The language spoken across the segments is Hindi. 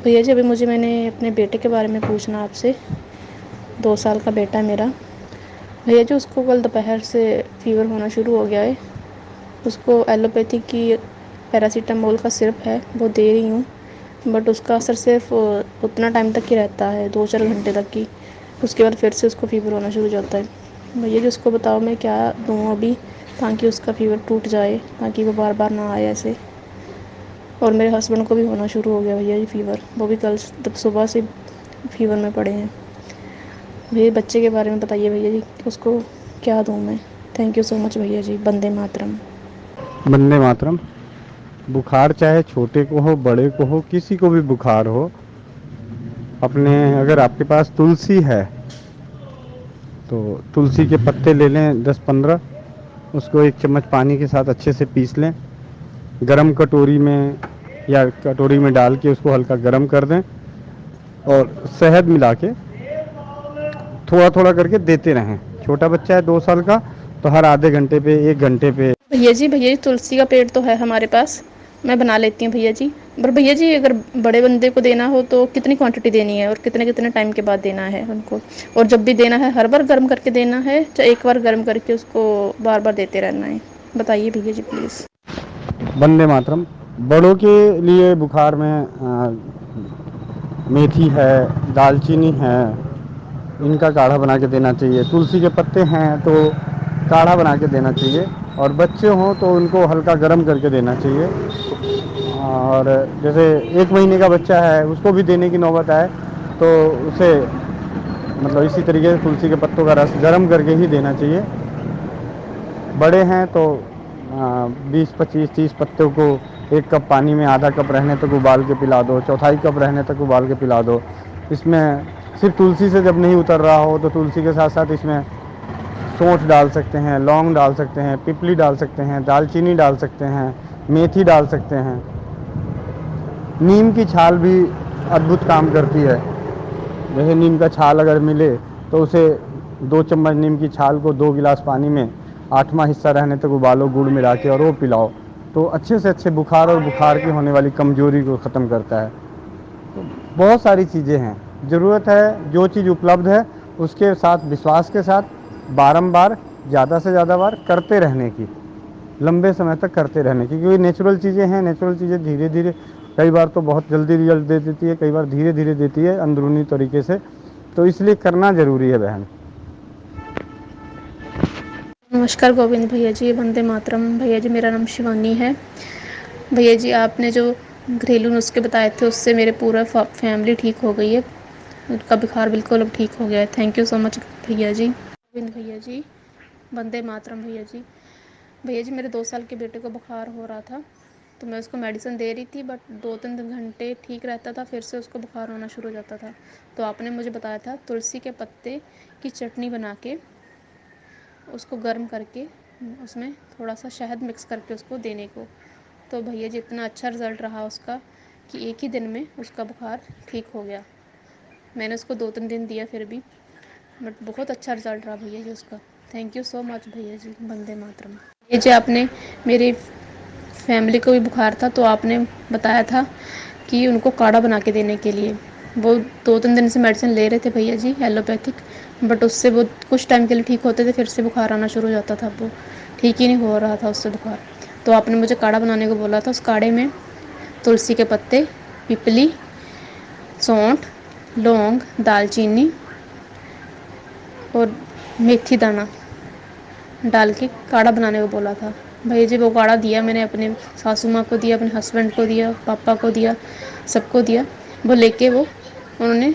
भैया जी, अभी मैंने अपने बेटे के बारे में पूछना आपसे। 2 साल का बेटा है मेरा। भैया जी, उसको कल दोपहर से फ़ीवर होना शुरू हो गया है। उसको एलोपैथी की पैरासीटामोल का सिरप है, वो दे रही हूँ, बट उसका असर सिर्फ उतना टाइम तक ही रहता है, 2-4 घंटे तक ही। उसके बाद फिर से उसको फ़ीवर होना शुरू हो जाता है। भैया जी, उसको बताओ मैं क्या दूँ अभी, ताकि उसका फ़ीवर टूट जाए, ताकि वो बार बार ना आए ऐसे। और मेरे हस्बैंड को भी होना शुरू हो गया भैया जी फ़ीवर, वो भी कल सुबह से फ़ीवर में पड़े हैं। भैया बच्चे के बारे में बताइए भैया जी, उसको क्या दूँ मैं? थैंक यू सो मच भैया जी। वंदे मातरम। वंदे मातरम। बुखार चाहे छोटे को हो बड़े को हो किसी को भी बुखार हो, अपने अगर आपके पास तुलसी है तो तुलसी के पत्ते ले लें 10-15, उसको 1 चम्मच पानी के साथ अच्छे से पीस लें। गरम कटोरी में या कटोरी में डाल के उसको हल्का गरम कर दें और शहद मिला के थोड़ा थोड़ा करके देते रहें। छोटा बच्चा है 2 साल का, तो हर आधे घंटे पे 1 घंटे पे। भैया जी तुलसी का पेड़ तो है हमारे पास, मैं बना लेती हूँ भैया जी। पर भैया जी, अगर बड़े बंदे को देना हो तो कितनी क्वांटिटी देनी है और कितने कितने टाइम के बाद देना है उनको? और जब भी देना है हर बार गर्म करके देना है, चाहे एक बार गर्म करके उसको बार बार देते रहना है? बताइए भैया जी प्लीज़। वंदे मातरम। बड़ों के लिए बुखार में मेथी है, दालचीनी है, इनका काढ़ा बना के देना चाहिए। तुलसी के पत्ते हैं तो काढ़ा बना के देना चाहिए, और बच्चे हों तो उनको हल्का गर्म करके देना चाहिए। और जैसे 1 महीने का बच्चा है उसको भी देने की नौबत आए तो उसे मतलब इसी तरीके से तुलसी के पत्तों का रस गर्म करके ही देना चाहिए। बड़े हैं तो 20-25-30 पत्तों को 1 कप पानी में आधा कप रहने तक उबाल के पिला दो, चौथाई कप रहने तक उबाल के पिला दो। इसमें सिर्फ तुलसी से जब नहीं उतर रहा हो तो तुलसी के साथ साथ इसमें सौंठ डाल सकते हैं, लौंग डाल सकते हैं, पिपली डाल सकते हैं, दालचीनी डाल सकते हैं, मेथी डाल सकते हैं। नीम की छाल भी अद्भुत काम करती है। जैसे नीम का छाल अगर मिले तो उसे 2 चम्मच नीम की छाल को 2 गिलास पानी में 8वां हिस्सा रहने तक उबालो गुड़ मिला के, और वो पिलाओ तो अच्छे से अच्छे बुखार और बुखार की होने वाली कमजोरी को ख़त्म करता है। तो बहुत सारी चीज़ें हैं, ज़रूरत है जो चीज़ उपलब्ध है उसके साथ विश्वास के साथ बारंबार ज़्यादा से ज़्यादा बार करते रहने की, लंबे समय तक करते रहने की, क्योंकि नेचुरल चीज़ें हैं। नेचुरल चीज़ें धीरे धीरे, कई बार तो बहुत जल्दी रिजल्ट दे देती है, कई बार धीरे धीरे देती है अंदरूनी तरीके से, तो इसलिए करना ज़रूरी है बहन। नमस्कार गोविंद भैया जी, वंदे मातरम। भैया जी, मेरा नाम शिवानी है। भैया जी, आपने जो घरेलू नुस्खे बताए थे उससे मेरे पूरा फैमिली ठीक हो गई है। उनका बुखार बिल्कुल अब ठीक हो गया है। थैंक यू सो मच भैया जी। गोविंद भैया जी, वंदे मातरम भैया जी। भैया जी, मेरे 2 साल के बेटे को बुखार हो रहा था, तो मैं उसको मेडिसिन दे रही थी, बट 2-3 घंटे ठीक रहता था, फिर से उसको बुखार होना शुरू हो जाता था। तो आपने मुझे बताया था तुलसी के पत्ते की चटनी बना के उसको गर्म करके उसमें थोड़ा सा शहद मिक्स करके उसको देने को। तो भैया जी, इतना अच्छा रिज़ल्ट रहा उसका कि एक ही दिन में उसका बुखार ठीक हो गया। मैंने उसको 2-3 दिन दिया फिर भी, बट बहुत अच्छा रिज़ल्ट रहा भैया जी उसका। थैंक यू सो मच भैया जी। वंदे मातरम। भैया जी, आपने मेरी फैमिली को भी बुखार था तो आपने बताया था कि उनको काढ़ा बना के देने के लिए। वो 2-3 दिन से मेडिसिन ले रहे थे भैया जी एलोपैथिक, बट उससे वो कुछ टाइम के लिए ठीक होते थे, फिर से बुखार आना शुरू हो जाता था। वो ठीक ही नहीं हो रहा था उससे बुखार। तो आपने मुझे काढ़ा बनाने को बोला था। उस काढ़े में तुलसी के पत्ते, पिपली, सौंठ, लौंग, दालचीनी और मेथी दाना डाल के काढ़ा बनाने को बोला था। भैया जी, वो काढ़ा दिया मैंने, अपने सासू माँ को दिया, अपने हस्बैंड को दिया, पापा को दिया, सबको दिया। वो लेके उन्होंने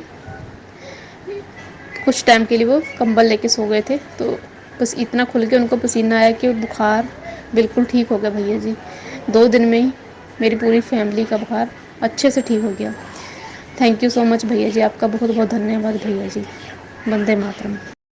कुछ टाइम के लिए वो कंबल लेके सो गए थे, तो बस इतना खुल के उनको पसीना आया कि बुखार बिल्कुल ठीक हो गया भैया जी। 2 दिन में ही मेरी पूरी फैमिली का बुखार अच्छे से ठीक हो गया। थैंक यू सो मच भैया जी, आपका बहुत बहुत धन्यवाद भैया जी। वंदे मातरम।